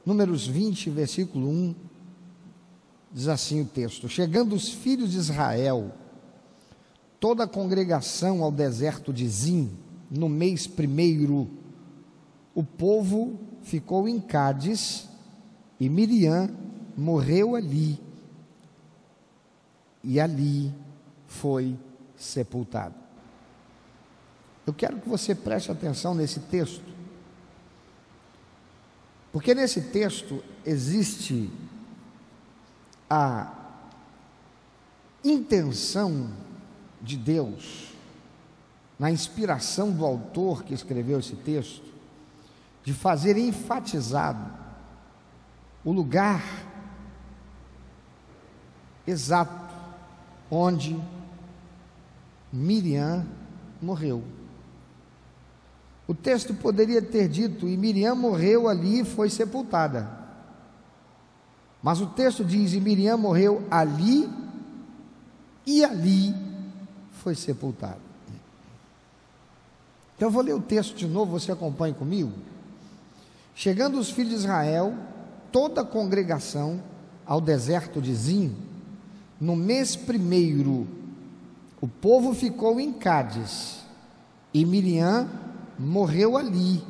Números 20, versículo 1, diz assim o texto: chegando os filhos de Israel, toda a congregação ao deserto de Zim, no mês primeiro, o povo ficou em Cádiz, e Miriam morreu ali, e ali foi sepultada. Eu quero que você preste atenção nesse texto, porque nesse texto existe a intenção de Deus, na inspiração do autor que escreveu esse texto, de fazer enfatizado o lugar exato onde Miriam morreu. O texto poderia ter dito: e Miriam morreu ali e foi sepultada. Mas o texto diz: e Miriam morreu ali e ali foi sepultada. Então eu vou ler o texto de novo, você acompanhe comigo. Chegando os filhos de Israel, toda a congregação, ao deserto de Zim, no mês primeiro, o povo ficou em Cádiz, e Miriam morreu ali,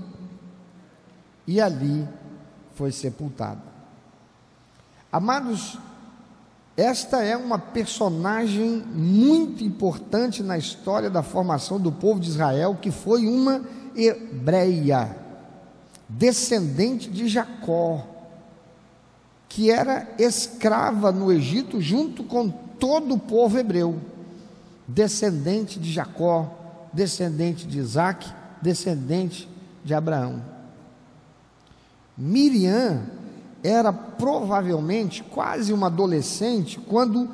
e ali foi sepultada. Amados, esta é uma personagem muito importante na história da formação do povo de Israel, que foi uma hebreia, descendente de Jacó, que era escrava no Egito junto com todo o povo hebreu, descendente de Jacó, descendente de Isaac, descendente de Abraão. Miriam era provavelmente quase uma adolescente quando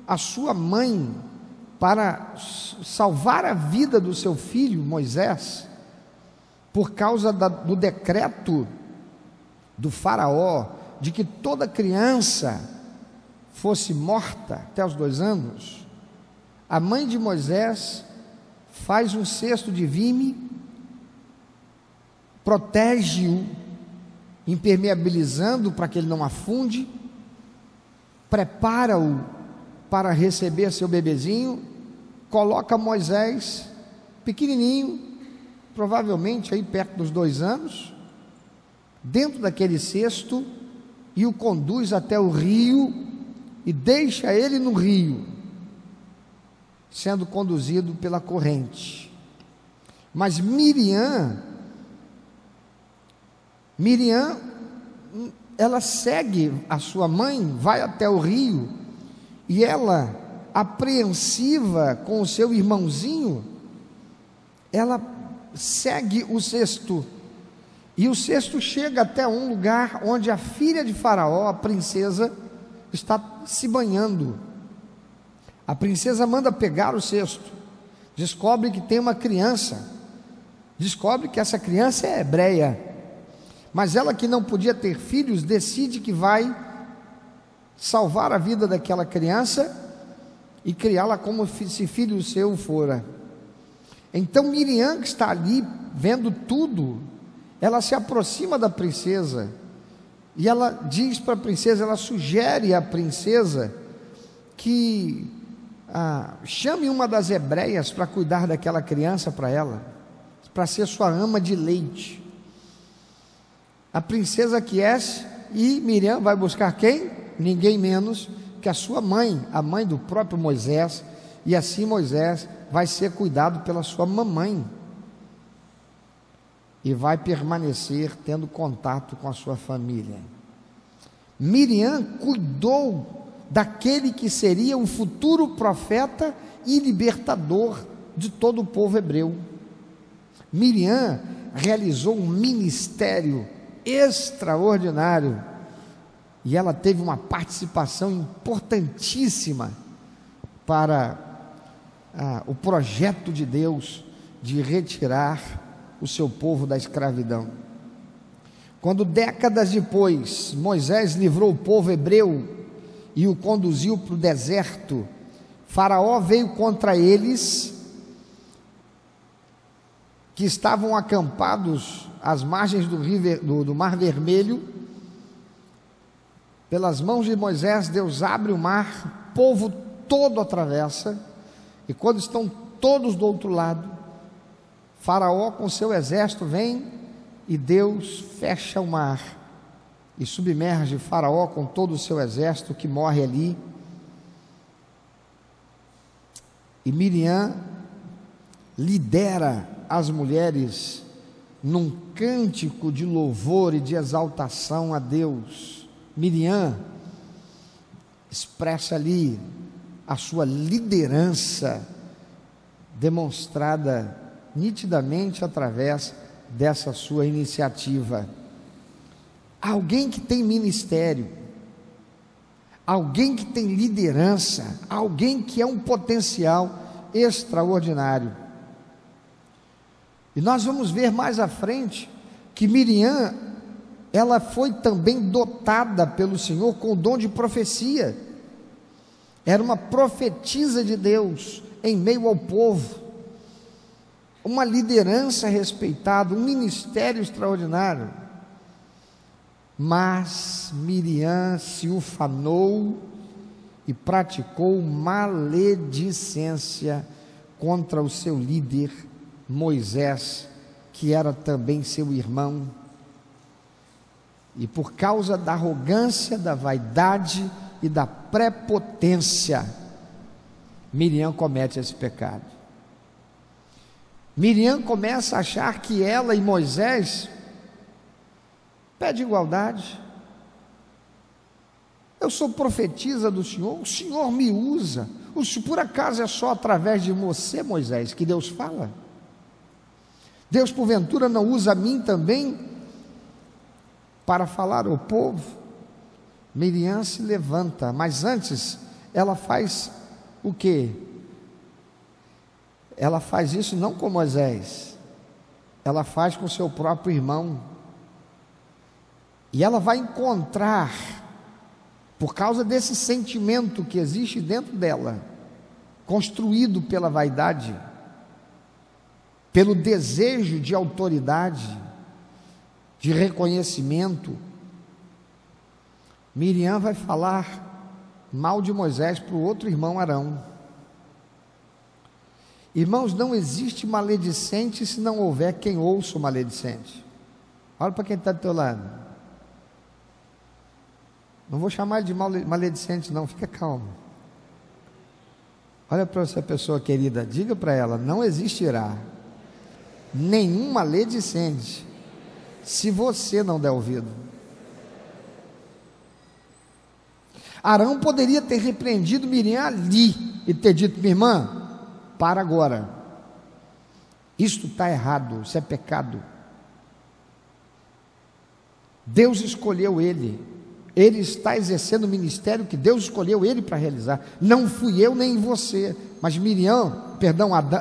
a sua mãe, para salvar a vida do seu filho Moisés, por causa do decreto do faraó de que toda criança fosse morta até os 2 anos, a mãe de Moisés faz um cesto de vime, protege-o, impermeabilizando para que ele não afunde, prepara-o para receber seu bebezinho, coloca Moisés pequenininho, provavelmente aí perto dos 2 anos, dentro daquele cesto, e o conduz até o rio e deixa ele no rio, sendo conduzido pela corrente. Mas Miriam, ela segue a sua mãe, vai até o rio, e ela, apreensiva com o seu irmãozinho, ela segue o cesto, e o cesto chega até um lugar onde a filha de Faraó, a princesa, está se banhando. A princesa manda pegar o cesto, descobre que tem uma criança, descobre que essa criança é hebreia, mas ela, que não podia ter filhos, decide que vai salvar a vida daquela criança e criá-la como se filho seu fora. Então Miriam, que está ali vendo tudo, ela se aproxima da princesa e ela diz para a princesa, ela sugere à princesa que chame uma das hebreias para cuidar daquela criança para ela, para ser sua ama de leite. A princesa aquece e Miriam vai buscar quem? Ninguém menos que a sua mãe, a mãe do próprio Moisés, e assim Moisés vai ser cuidado pela sua mamãe e vai permanecer tendo contato com a sua família. Miriam cuidou daquele que seria o futuro profeta e libertador de todo o povo hebreu. Miriam realizou um ministério extraordinário e ela teve uma participação importantíssima para o projeto de Deus de retirar o seu povo da escravidão. Quando décadas depois Moisés livrou o povo hebreu e o conduziu para o deserto, Faraó veio contra eles, que estavam acampados às margens do Mar Vermelho, pelas mãos de Moisés, Deus abre o mar, o povo todo atravessa, e quando estão todos do outro lado, Faraó com seu exército vem, e Deus fecha o mar, e submerge Faraó com todo o seu exército, que morre ali. E Miriam lidera as mulheres num cântico de louvor e de exaltação a Deus. Miriam expressa ali a sua liderança, demonstrada nitidamente através dessa sua iniciativa. Alguém que tem ministério, alguém que tem liderança, alguém que é um potencial extraordinário. E nós vamos ver mais à frente que Miriam, ela foi também dotada pelo Senhor com o dom de profecia. Era uma profetisa de Deus em meio ao povo, uma liderança respeitada, um ministério extraordinário. Mas Miriam se ufanou e praticou maledicência contra o seu líder Moisés, que era também seu irmão. E por causa da arrogância, da vaidade e da prepotência, Miriam comete esse pecado. Miriam começa a achar que ela e Moisés pede igualdade. Eu sou profetisa do Senhor, o Senhor me usa. Por acaso é só através de você, Moisés, que Deus fala? Deus porventura não usa a mim também para falar ao povo? Miriam se levanta, mas antes ela faz o quê? Ela faz isso não com Moisés, ela faz com seu próprio irmão. E ela vai encontrar, por causa desse sentimento que existe dentro dela, construído pela vaidade, pelo desejo de autoridade, de reconhecimento, Miriam vai falar mal de Moisés para o outro irmão Arão. Irmãos, não existe maledicente se não houver quem ouça o maledicente. Olha para quem está do teu lado. Não vou chamar ele de maledicente não, fica calmo. Olha para essa pessoa querida, diga para ela: não existirá nenhum maledicente se você não der ouvido. Arão poderia ter repreendido Miriam ali e ter dito: minha irmã, para agora, isto está errado, isso é pecado. Deus escolheu ele está exercendo o ministério que Deus escolheu ele para realizar, não fui eu nem você. Mas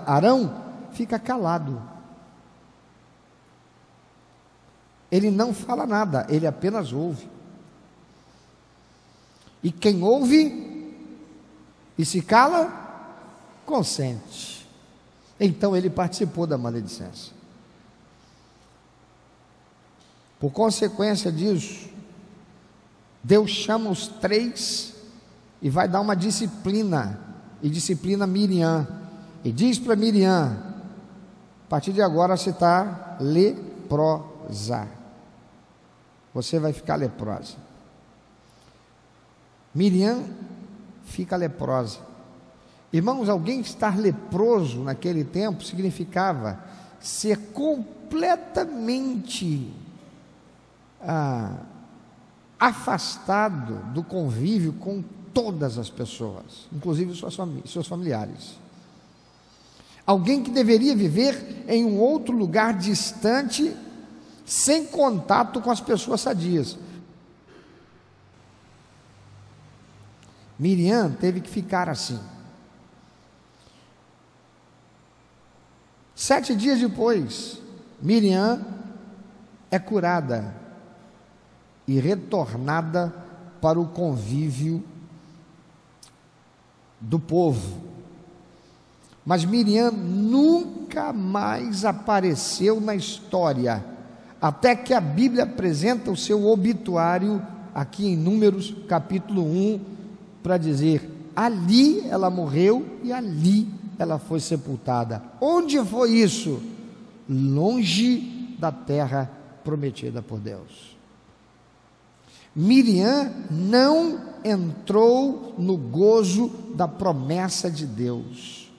Arão fica calado, ele não fala nada, ele apenas ouve. E quem ouve e se cala, consente. Então ele participou da maledicência. Por consequência disso, Deus chama os três e vai dar uma disciplina, e disciplina Miriam, e diz para Miriam: a partir de agora você está leprosa, você vai ficar leprosa. Miriam fica leprosa. Irmãos, alguém estar leproso naquele tempo significava ser completamente afastado do convívio com todas as pessoas, inclusive seus familiares. Alguém que deveria viver em um outro lugar distante, sem contato com as pessoas sadias. Miriam teve que ficar assim. 7 dias depois, Miriam é curada e retornada para o convívio do povo. Mas Miriam nunca mais apareceu na história, até que a Bíblia apresenta o seu obituário aqui em Números capítulo 1, para dizer: ali ela morreu e ali ela foi sepultada. Onde foi isso? Longe da terra prometida por Deus. Miriam não entrou no gozo da promessa de Deus.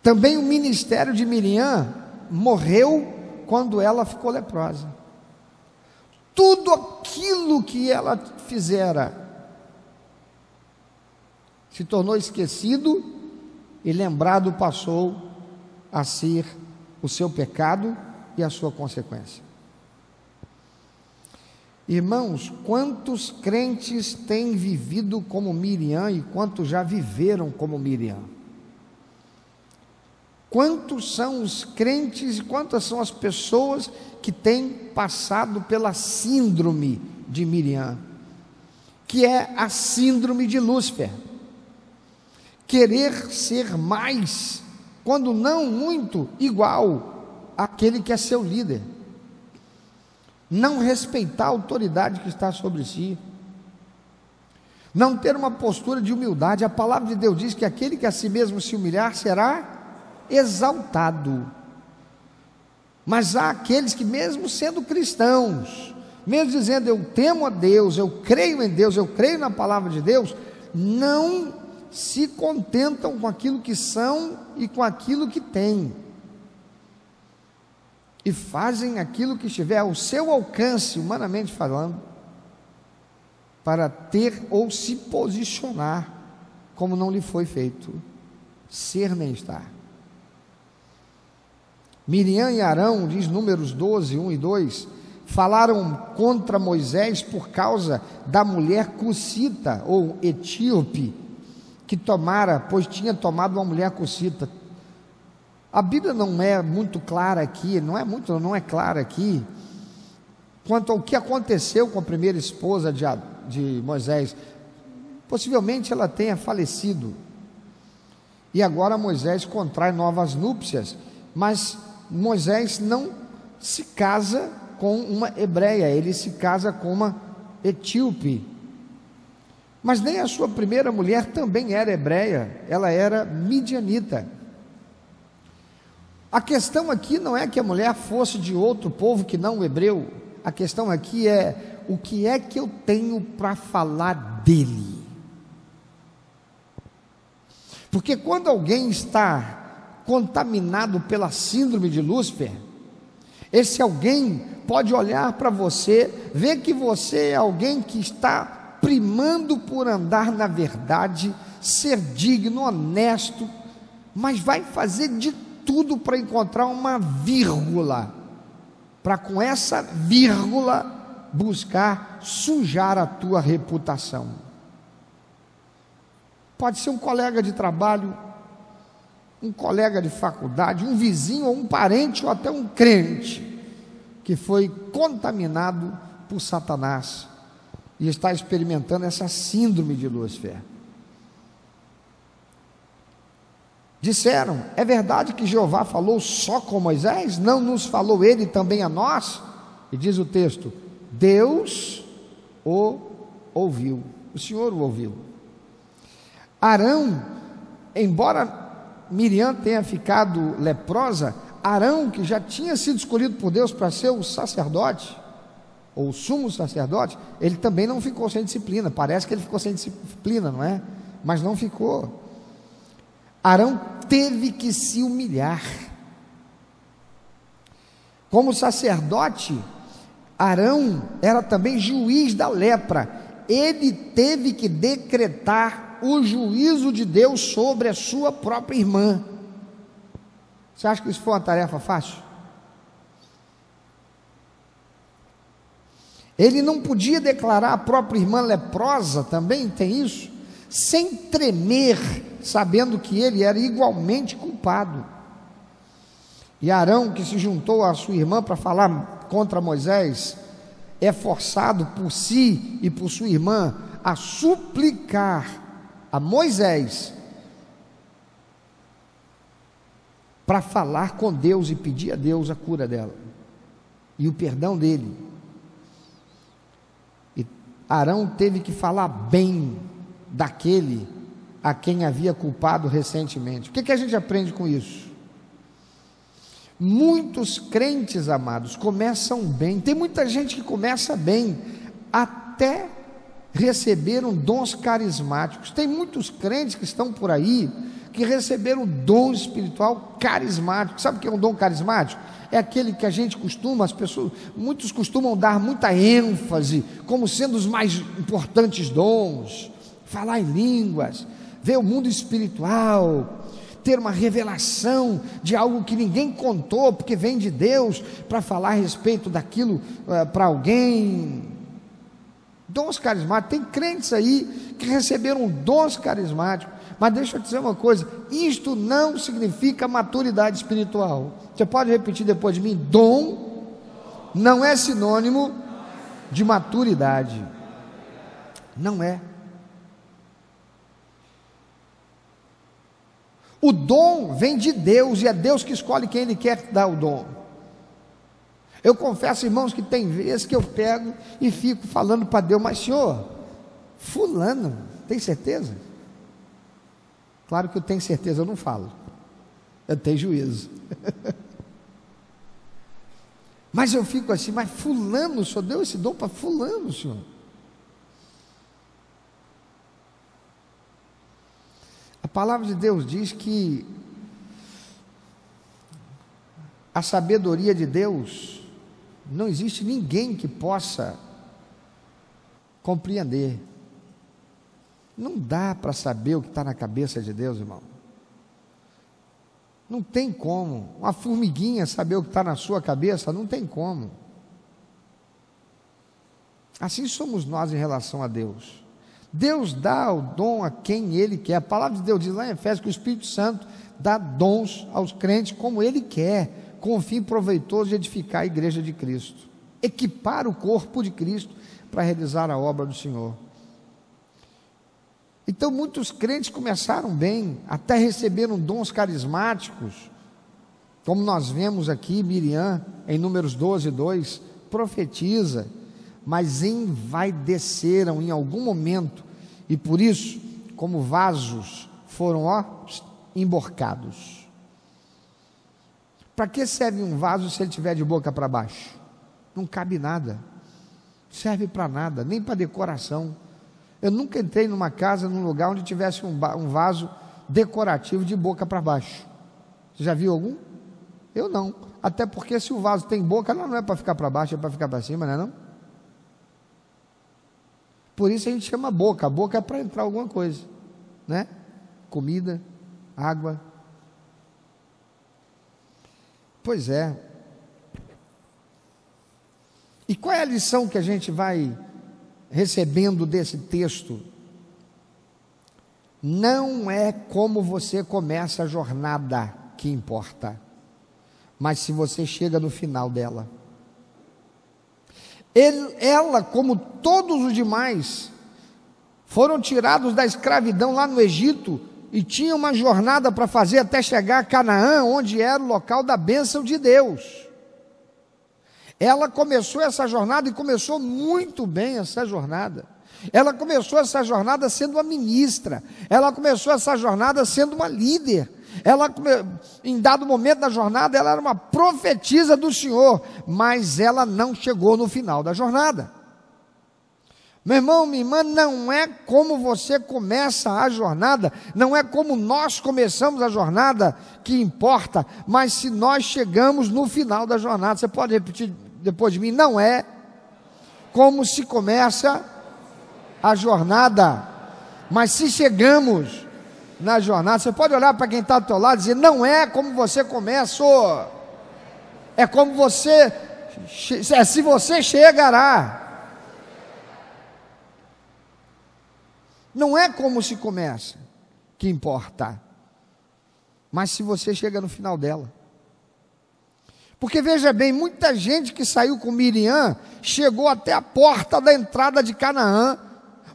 Também o ministério de Miriam morreu quando ela ficou leprosa. Tudo aquilo que ela fizera se tornou esquecido e lembrado passou a ser o seu pecado e a sua consequência. Irmãos, quantos crentes têm vivido como Miriam e quantos já viveram como Miriam? Quantos são os crentes e quantas são as pessoas que têm passado pela síndrome de Miriam, que é a síndrome de Lúcifer? Querer ser mais, quando não muito, igual àquele que é seu líder. Não respeitar a autoridade que está sobre si. Não ter uma postura de humildade. A palavra de Deus diz que aquele que a si mesmo se humilhar será exaltado. Mas há aqueles que, mesmo sendo cristãos, mesmo dizendo eu temo a Deus, eu creio em Deus, eu creio na palavra de Deus, não se contentam com aquilo que são e com aquilo que têm, e fazem aquilo que estiver ao seu alcance, humanamente falando, para ter ou se posicionar como não lhe foi feito ser nem estar. Miriam e Arão, diz Números 12, 1 e 2, falaram contra Moisés por causa da mulher cussita ou etíope que tomara, pois tinha tomado uma mulher cussita. A Bíblia não é muito clara aqui, não é clara aqui quanto ao que aconteceu com a primeira esposa de Moisés. Possivelmente ela tenha falecido e agora Moisés contrai novas núpcias, mas Moisés não se casa com uma hebreia, ele se casa com uma etíope. Mas nem a sua primeira mulher também era hebreia, ela era midianita. A questão aqui não é que a mulher fosse de outro povo que não o hebreu, a questão aqui é: o que é que eu tenho para falar dele? Porque quando alguém está contaminado pela síndrome de Lúcifer, esse alguém pode olhar para você, ver que você é alguém que está primando por andar na verdade, ser digno, honesto, mas vai fazer de tudo para encontrar uma vírgula, para com essa vírgula buscar sujar a tua reputação. Pode ser um colega de trabalho, um colega de faculdade, um vizinho ou um parente ou até um crente que foi contaminado por Satanás e está experimentando essa síndrome de Lúcifer. Disseram: é verdade que Jeová falou só com Moisés? Não nos falou ele também a nós? E diz o texto: Deus o ouviu, o Senhor o ouviu. Arão, embora Miriam tenha ficado leprosa, Arão, que já tinha sido escolhido por Deus para ser o sacerdote, ou o sumo sacerdote, ele também não ficou sem disciplina. Parece que ele ficou sem disciplina, não é? Mas não ficou. Arão teve que se humilhar. Como sacerdote, Arão era também juiz da lepra. Ele teve que decretar o juízo de Deus sobre a sua própria irmã. Você acha que isso foi uma tarefa fácil? Ele não podia declarar a própria irmã leprosa, também tem isso, sem tremer, sabendo que ele era igualmente culpado. E Arão, que se juntou à sua irmã para falar contra Moisés, é forçado por si e por sua irmã a suplicar a Moisés para falar com Deus e pedir a Deus a cura dela. e o perdão dele. E Arão teve que falar bem daquele a quem havia culpado recentemente. O que a gente aprende com isso? Muitos crentes, amados, começam bem. Tem muita gente que começa bem, até receberam dons carismáticos. Tem muitos crentes que estão por aí, que receberam dom espiritual carismático. Sabe o que é um dom carismático? É aquele que a gente muitos costumam dar muita ênfase, como sendo os mais importantes dons. Falar em línguas, ver o mundo espiritual, ter uma revelação de algo que ninguém contou, porque vem de Deus, para falar a respeito daquilo para alguém. Dons carismáticos. Tem crentes aí que receberam dons carismáticos, mas deixa eu te dizer uma coisa: isto não significa maturidade espiritual. Você pode repetir depois de mim? Dom não é sinônimo de maturidade. Não é. O dom vem de Deus, e é Deus que escolhe quem Ele quer dar o dom. Eu confesso, irmãos, que tem vezes que eu pego e fico falando para Deus: mas Senhor, fulano, tem certeza? Claro que eu tenho certeza, eu não falo, eu tenho juízo. Mas eu fico assim: mas fulano, o Senhor deu esse dom para fulano, Senhor? A palavra de Deus diz que a sabedoria de Deus, não existe ninguém que possa compreender. Não dá para saber o que está na cabeça de Deus, irmão. Não tem como. Uma formiguinha saber o que está na sua cabeça, não tem como. Assim somos nós em relação a Deus. Deus dá o dom a quem Ele quer. A palavra de Deus diz lá em Efésios que o Espírito Santo dá dons aos crentes como Ele quer, com o fim proveitoso de edificar a igreja de Cristo, equipar o corpo de Cristo para realizar a obra do Senhor. Então muitos crentes começaram bem, até receberam dons carismáticos, como nós vemos aqui. Miriam, em Números 12:2, profetiza, mas envaideceram em algum momento, e por isso, como vasos, foram emborcados. Para que serve um vaso se ele estiver de boca para baixo? Não cabe nada, serve para nada, nem para decoração. Eu nunca entrei numa casa, num lugar onde tivesse um vaso decorativo de boca para baixo. Você já viu algum? Eu não, até porque se o vaso tem boca, não é para ficar para baixo, é para ficar para cima, não é não? Por isso a gente chama boca. A boca é para entrar alguma coisa, né? Comida, água. Pois é. E qual é a lição que a gente vai recebendo desse texto? Não é como você começa a jornada que importa, mas se você chega no final dela. Ela, como todos os demais, foram tirados da escravidão lá no Egito e tinham uma jornada para fazer até chegar a Canaã, onde era o local da bênção de Deus. Ela começou essa jornada, e começou muito bem essa jornada. Ela começou essa jornada sendo uma ministra, ela começou essa jornada sendo uma líder. Em dado momento da jornada, ela era uma profetisa do Senhor, mas ela não chegou no final da jornada. Meu irmão, minha irmã, não é como você começa a jornada, não é como nós começamos a jornada que importa, mas se nós chegamos no final da jornada. Você pode repetir depois de mim? Não é como se começa a jornada, mas se chegamos na jornada. Você pode olhar para quem está do teu lado e dizer: não é como você começa, é como você, se você chegará. Não é como se começa que importa, mas se você chega no final dela. Porque veja bem, muita gente que saiu com Miriam chegou até a porta da entrada de Canaã,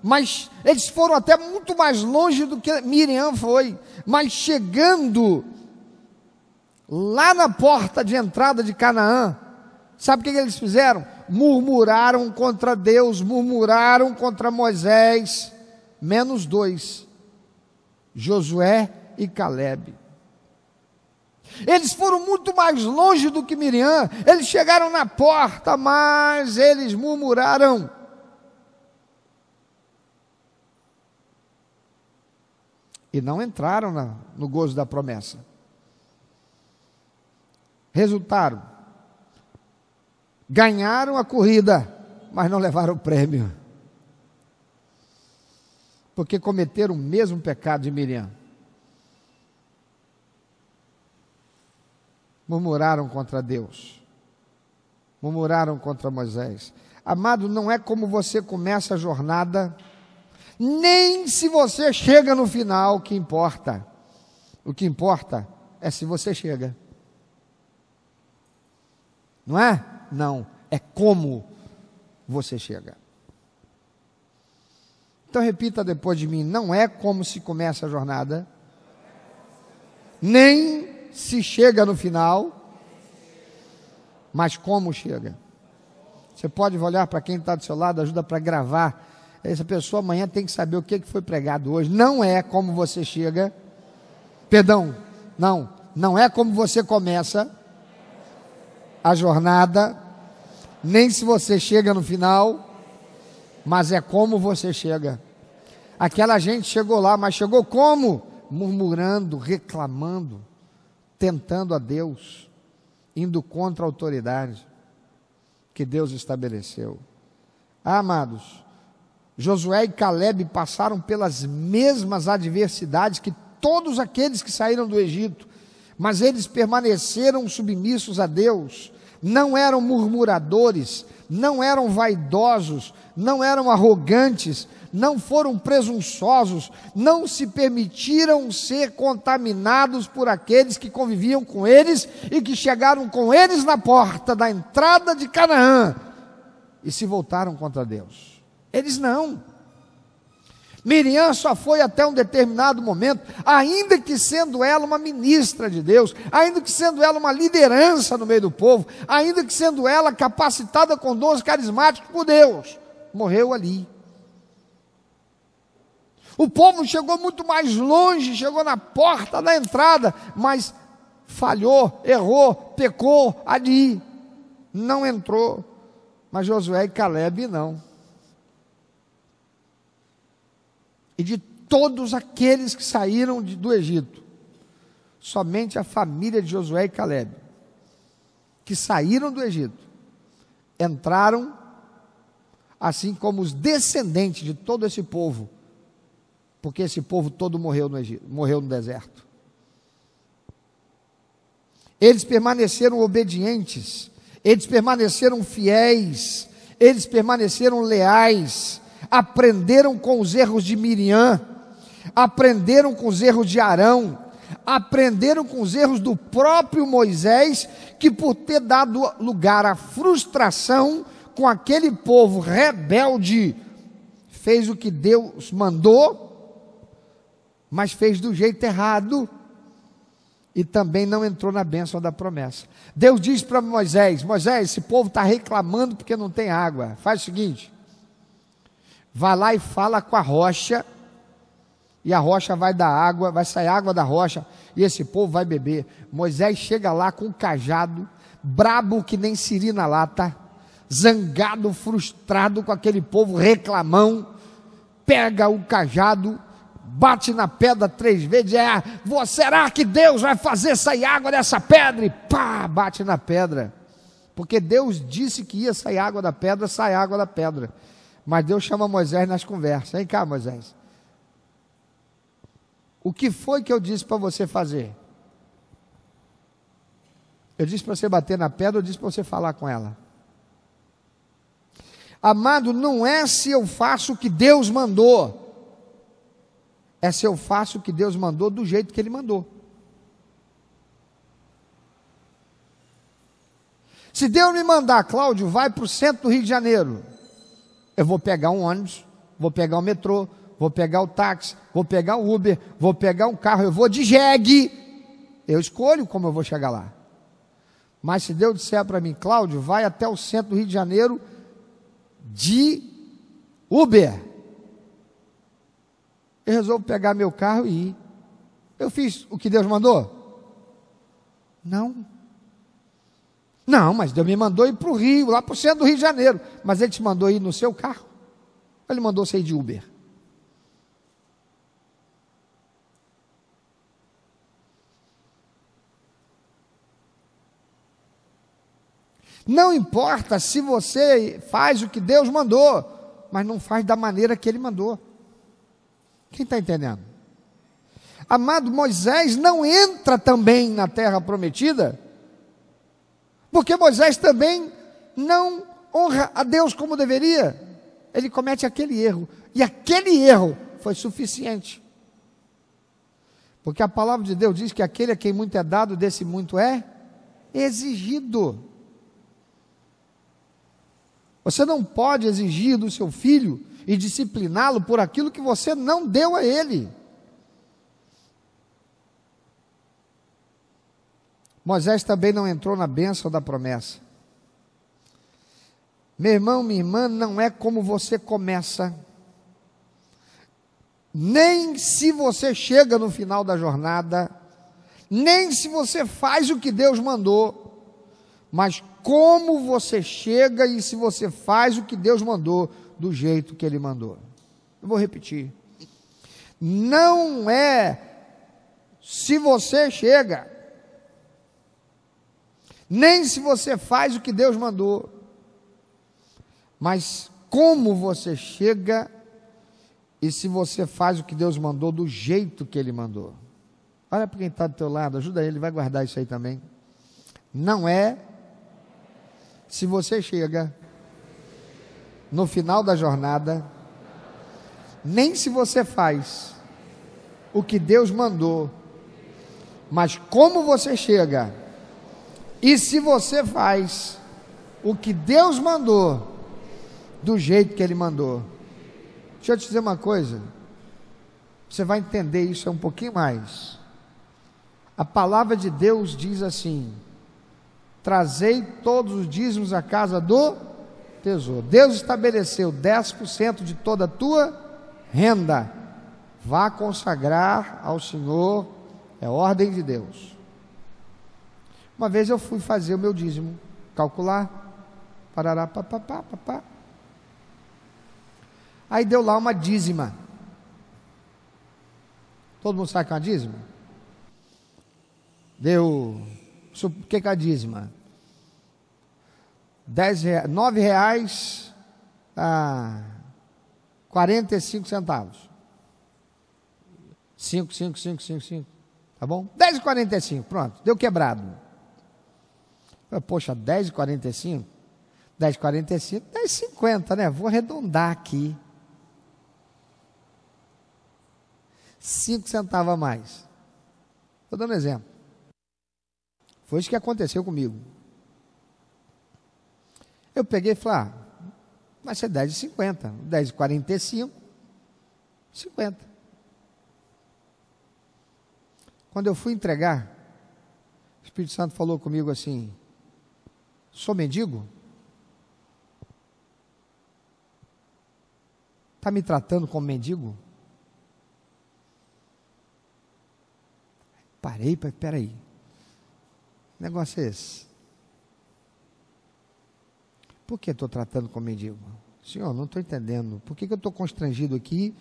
mas eles foram até muito mais longe do que Miriam foi. Mas chegando lá na porta de entrada de Canaã, Sabe o que eles fizeram? Murmuraram contra Deus, murmuraram contra Moisés, menos dois, Josué e Calebe. Eles foram muito mais longe do que Miriam, eles chegaram na porta, mas eles murmuraram. E não entraram no gozo da promessa. Resultado: ganharam a corrida, mas não levaram o prêmio, porque cometeram o mesmo pecado de Miriam. Murmuraram contra Deus, murmuraram contra Moisés. Amado, não é como você começa a jornada, nem se você chega no final que importa. O que importa é se você chega. Não é? Não, é como você chega. Então repita depois de mim: não é como se começa a jornada, nem se chega no final, mas como chega. Você pode olhar para quem está do seu lado, ajuda para gravar. Essa pessoa amanhã tem que saber o que foi pregado hoje. Não é como você chega, perdão, não é como você começa a jornada, nem se você chega no final, mas é como você chega. Aquela gente chegou lá, mas chegou como? Murmurando, reclamando, tentando a Deus, indo contra a autoridade que Deus estabeleceu. Amados, Josué e Calebe passaram pelas mesmas adversidades que todos aqueles que saíram do Egito, mas eles permaneceram submissos a Deus, não eram murmuradores, não eram vaidosos, não eram arrogantes, não foram presunçosos, não se permitiram ser contaminados por aqueles que conviviam com eles e que chegaram com eles na porta da entrada de Canaã e se voltaram contra Deus. Eles não. Miriam só foi até um determinado momento, ainda que sendo ela uma ministra de Deus, ainda que sendo ela uma liderança no meio do povo, ainda que sendo ela capacitada com dons carismáticos por Deus, morreu ali. O povo chegou muito mais longe, chegou na porta da entrada, mas falhou, errou, pecou ali, não entrou. Mas Josué e Calebe não. E de todos aqueles que saíram do Egito, somente a família de Josué e Calebe, que saíram do Egito, entraram, assim como os descendentes de todo esse povo, porque esse povo todo morreu no Egito, morreu no deserto. Eles permaneceram obedientes, eles permaneceram fiéis, eles permaneceram leais, aprenderam com os erros de Miriam, aprenderam com os erros de Arão, aprenderam com os erros do próprio Moisés, que por ter dado lugar à frustração com aquele povo rebelde, fez o que Deus mandou, mas fez do jeito errado, e também não entrou na bênção da promessa. Deus diz para Moisés: Moisés, esse povo está reclamando porque não tem água. Faz o seguinte, vai lá e fala com a rocha, e a rocha vai dar água, vai sair água da rocha, e esse povo vai beber. Moisés chega lá com um cajado, brabo que nem siri na lata, zangado, frustrado com aquele povo reclamão, pega o cajado, bate na pedra 3 vezes, será que Deus vai fazer sair água dessa pedra? E pá, bate na pedra, porque Deus disse que ia sair água da pedra, sai água da pedra. Mas Deus chama Moisés nas conversas: vem cá, Moisés, o que foi que eu disse para você fazer? Eu disse para você bater na pedra, eu disse para você falar com ela. Amado, não é se eu faço o que Deus mandou, é se eu faço o que Deus mandou do jeito que Ele mandou. Se Deus me mandar: Cláudio, vai para o centro do Rio de Janeiro, eu vou pegar um ônibus, vou pegar o metrô, vou pegar o táxi, vou pegar o Uber, vou pegar um carro, eu vou de jegue, eu escolho como eu vou chegar lá. Mas se Deus disser para mim, Cláudio, vai até o centro do Rio de Janeiro de Uber, eu resolvo pegar meu carro e ir. Eu fiz o que Deus mandou? Não. Não, mas Deus me mandou ir para o Rio, lá para o centro do Rio de Janeiro. Mas Ele te mandou ir no seu carro? Ele mandou você ir de Uber? Não importa se você faz o que Deus mandou, mas não faz da maneira que Ele mandou. Quem está entendendo? Amado, Moisés não entra também na terra prometida, porque Moisés também não honra a Deus como deveria. Ele comete aquele erro, e aquele erro foi suficiente. Porque a palavra de Deus diz que aquele a quem muito é dado, desse muito é exigido. Você não pode exigir do seu filho e discipliná-lo por aquilo que você não deu a ele. Moisés também não entrou na bênção da promessa. Meu irmão, minha irmã, não é como você começa, nem se você chega no final da jornada, nem se você faz o que Deus mandou, mas como você chega e se você faz o que Deus mandou, do jeito que Ele mandou. Eu vou repetir. Não é se você chega, nem se você faz o que Deus mandou, mas como você chega e se você faz o que Deus mandou do jeito que Ele mandou. Olha para quem está do teu lado, ajuda ele, vai guardar isso aí também. Não é se você chega no final da jornada, nem se você faz o que Deus mandou, mas como você chega e se você faz o que Deus mandou do jeito que Ele mandou. Deixa eu te dizer uma coisa, você vai entender isso um pouquinho mais. A palavra de Deus diz assim: trazei todos os dízimos à casa do tesouro. Deus estabeleceu 10% de toda a tua renda. Vá consagrar ao Senhor, é ordem de Deus. Uma vez eu fui fazer o meu dízimo, calcular, parará, papapá, papá. Aí deu lá uma dízima. Todo mundo sabe que é uma dízima? Deu, o que é a dízima? R$9 a 45 centavos. 5, tá bom? 10,45, pronto, deu quebrado. Poxa, 10,45? 10,45, 10,50, né? Vou arredondar aqui. 5 centavos a mais. Estou dando exemplo. Foi isso que aconteceu comigo. Eu peguei e falei, vai ser 10,50, 10,45, 50. Quando eu fui entregar, o Espírito Santo falou comigo assim: sou mendigo? Está me tratando como mendigo? Parei, peraí, que negócio é esse? Por que estou tratando como mendigo? Senhor, não estou entendendo. Por que eu estou constrangido aqui,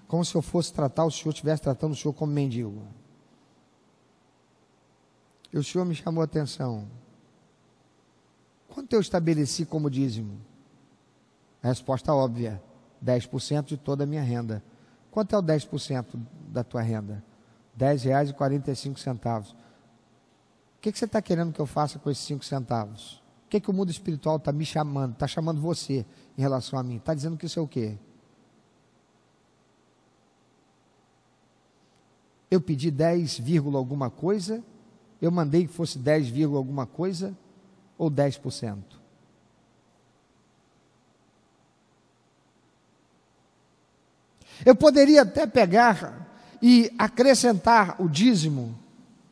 como se eu fosse tratar o Senhor, estivesse tratando o Senhor como mendigo? E o Senhor me chamou a atenção. Quanto eu estabeleci como dízimo? A resposta óbvia: 10% de toda a minha renda. Quanto é o 10% da tua renda? R$10,45. O que você está querendo que eu faça com esses 5 centavos? O que o mundo espiritual está me chamando? Está chamando você em relação a mim? Está dizendo que isso é o quê? Eu pedi 10, alguma coisa? Eu mandei que fosse 10, alguma coisa? Ou 10%? Eu poderia até pegar e acrescentar o dízimo?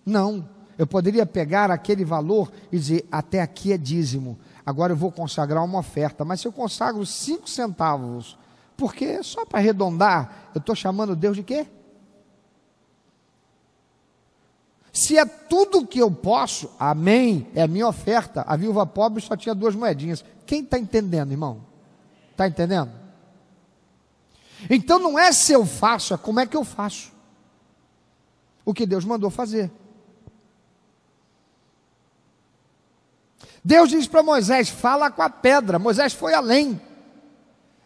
Não. Eu poderia pegar aquele valor e dizer, até aqui é dízimo, agora eu vou consagrar uma oferta. Mas se eu consagro 5 centavos, porque só para arredondar, eu estou chamando Deus de quê? Se é tudo que eu posso, amém, é a minha oferta. A viúva pobre só tinha 2 moedinhas. Quem está entendendo, irmão? Está entendendo? Então não é se eu faço, é como é que eu faço. O que Deus mandou fazer. Deus diz para Moisés, fala com a pedra. Moisés foi além.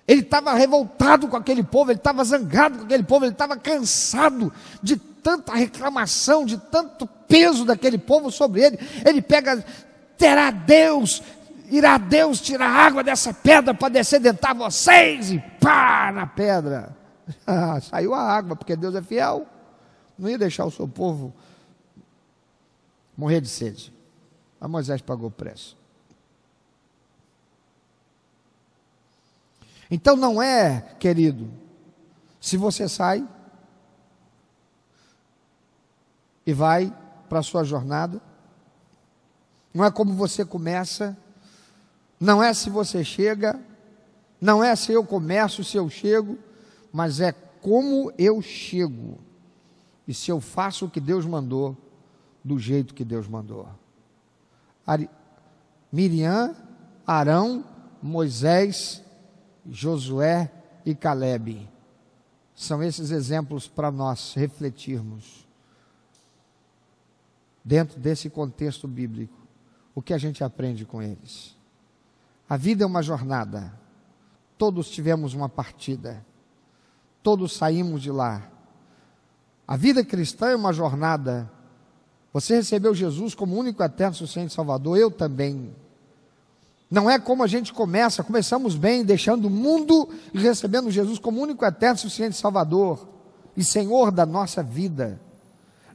Ele estava revoltado com aquele povo, ele estava zangado com aquele povo, ele estava cansado de tanta reclamação, de tanto peso daquele povo sobre ele. Ele pega, irá Deus tirar água dessa pedra para descedentar vocês, e pá, na pedra. Saiu a água, porque Deus é fiel, não ia deixar o seu povo morrer de sede. Mas Moisés pagou o preço. Então não é, querido, se você sai e vai para a sua jornada, não é como você começa, não é se você chega, não é se eu começo, se eu chego, mas é como eu chego, e se eu faço o que Deus mandou, do jeito que Deus mandou. Miriam, Arão, Moisés, Josué e Calebe, são esses exemplos para nós refletirmos, dentro desse contexto bíblico, o que a gente aprende com eles. A vida é uma jornada, todos tivemos uma partida, todos saímos de lá. A vida cristã é uma jornada. Você recebeu Jesus como único, eterno, suficiente Salvador, eu também. Não é como a gente começamos bem, deixando o mundo e recebendo Jesus como único, eterno, suficiente Salvador e Senhor da nossa vida.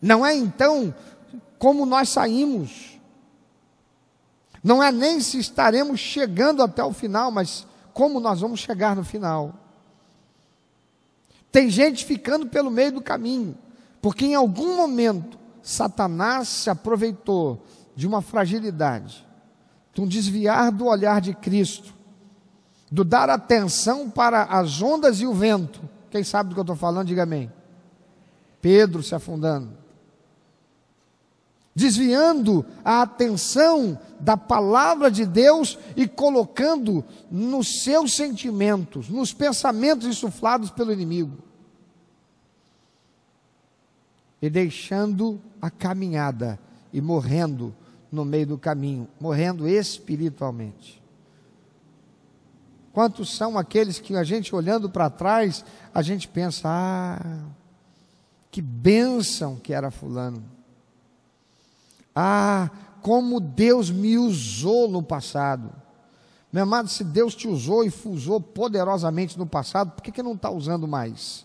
Não é então como nós saímos, não é nem se estaremos chegando até o final, mas como nós vamos chegar no final. Tem gente ficando pelo meio do caminho, porque em algum momento Satanás se aproveitou de uma fragilidade, de um desviar do olhar de Cristo, do dar atenção para as ondas e o vento. Quem sabe do que eu estou falando, diga amém. Pedro se afundando, desviando a atenção da palavra de Deus e colocando nos seus sentimentos, nos pensamentos insuflados pelo inimigo, e deixando a caminhada e morrendo no meio do caminho, morrendo espiritualmente. Quantos são aqueles que a gente olhando para trás, a gente pensa, que bênção que era fulano, como Deus me usou no passado. Meu amado, se Deus te usou e usou poderosamente no passado, por que não está usando mais?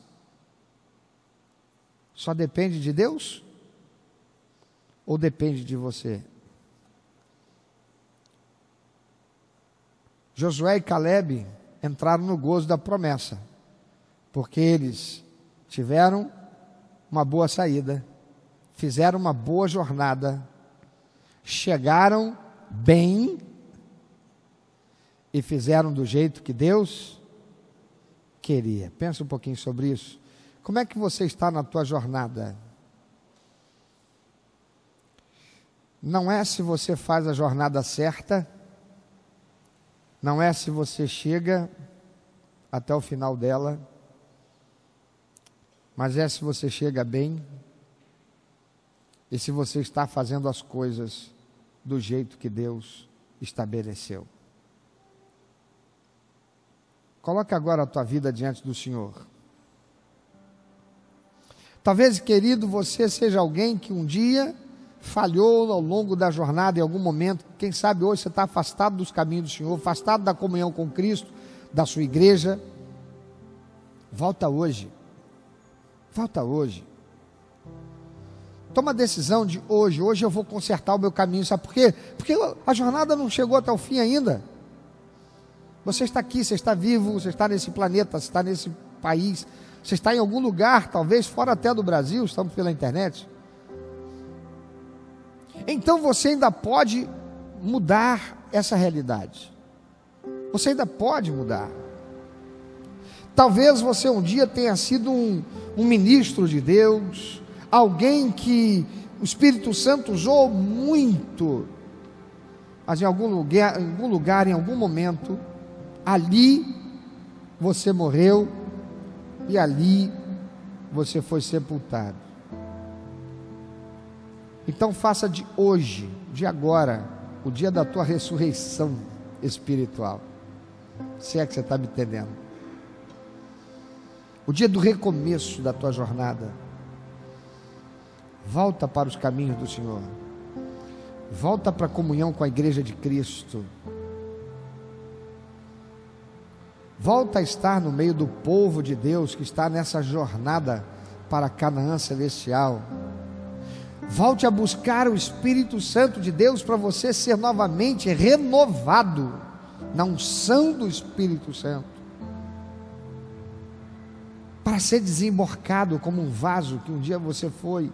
Só depende de Deus? Ou depende de você? Josué e Calebe entraram no gozo da promessa, porque eles tiveram uma boa saída, fizeram uma boa jornada, chegaram bem e fizeram do jeito que Deus queria. Pensa um pouquinho sobre isso. Como é que você está na tua jornada? Não é se você faz a jornada certa, não é se você chega até o final dela, mas é se você chega bem e se você está fazendo as coisas do jeito que Deus estabeleceu. Coloque agora a tua vida diante do Senhor. Talvez, querido, você seja alguém que um dia falhou ao longo da jornada, em algum momento. Quem sabe hoje você está afastado dos caminhos do Senhor, afastado da comunhão com Cristo, da sua igreja. Volta hoje. Volta hoje. Toma a decisão de hoje eu vou consertar o meu caminho. Sabe por quê? Porque a jornada não chegou até o fim ainda. Você está aqui, você está vivo, você está nesse planeta, você está nesse país, você está em algum lugar, talvez fora até do Brasil, estamos pela internet. então você ainda pode mudar essa realidade. Você ainda pode mudar. Talvez você um dia tenha sido um ministro de Deus, alguém que o Espírito Santo usou muito, mas em algum lugar, em algum momento, ali você morreu e ali você foi sepultado. Então faça de hoje, de agora, o dia da tua ressurreição espiritual, se é que você está me entendendo, o dia do recomeço da tua jornada. Volta para os caminhos do Senhor, volta para a comunhão com a igreja de Cristo, volta a estar no meio do povo de Deus que está nessa jornada para Canaã celestial. Volte a buscar o Espírito Santo de Deus para você ser novamente renovado na unção do Espírito Santo, para ser desemborcado como um vaso que um dia você foi.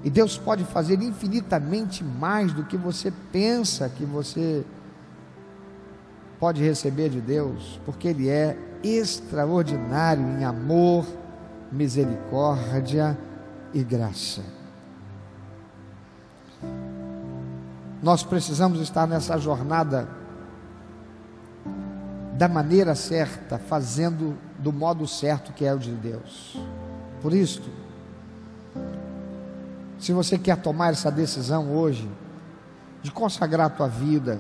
E Deus pode fazer infinitamente mais do que você pensa que você pode receber de Deus, porque Ele é extraordinário em amor, misericórdia e graça. Nós precisamos estar nessa jornada da maneira certa, fazendo do modo certo, que é o de Deus. Por isso, se você quer tomar essa decisão hoje, de consagrar a tua vida,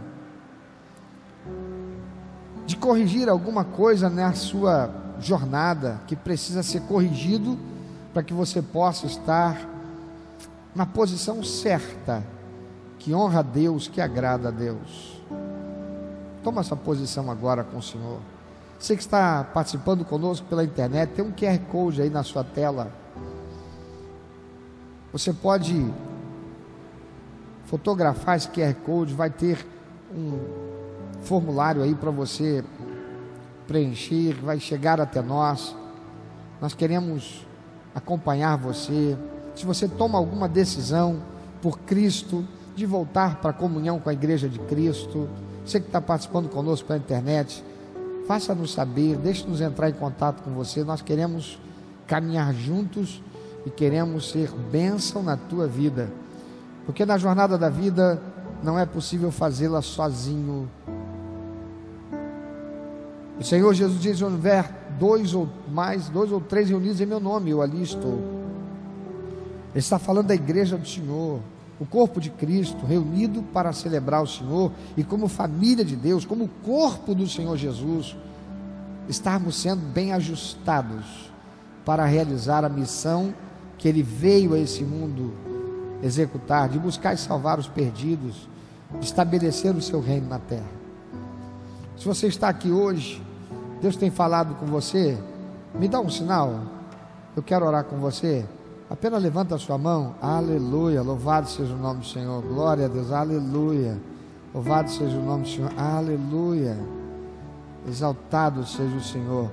de corrigir alguma coisa na sua jornada, que precisa ser corrigido, para que você possa estar na posição certa, que honra a Deus, que agrada a Deus. Toma essa posição agora com o Senhor. Você que está participando conosco pela internet, tem um QR Code aí na sua tela. Você pode fotografar esse QR Code, vai ter um formulário aí para você preencher, vai chegar até nós. Nós queremos acompanhar você. Se você toma alguma decisão por Cristo, de voltar para a comunhão com a igreja de Cristo, você que está participando conosco pela internet, faça-nos saber, deixe-nos entrar em contato com você. Nós queremos caminhar juntos e queremos ser bênção na tua vida, porque na jornada da vida não é possível fazê-la sozinho. O Senhor Jesus diz: onde houver dois ou três reunidos em meu nome, eu ali estou. Ele está falando da igreja do Senhor, o corpo de Cristo, reunido para celebrar o Senhor, e como família de Deus, como corpo do Senhor Jesus, estarmos sendo bem ajustados para realizar a missão que Ele veio a esse mundo executar, de buscar e salvar os perdidos, de estabelecer o seu reino na terra. Se você está aqui hoje, Deus tem falado com você, me dá um sinal, eu quero orar com você. Apenas levanta a sua mão. Aleluia, louvado seja o nome do Senhor, glória a Deus, aleluia, louvado seja o nome do Senhor, aleluia, exaltado seja o Senhor.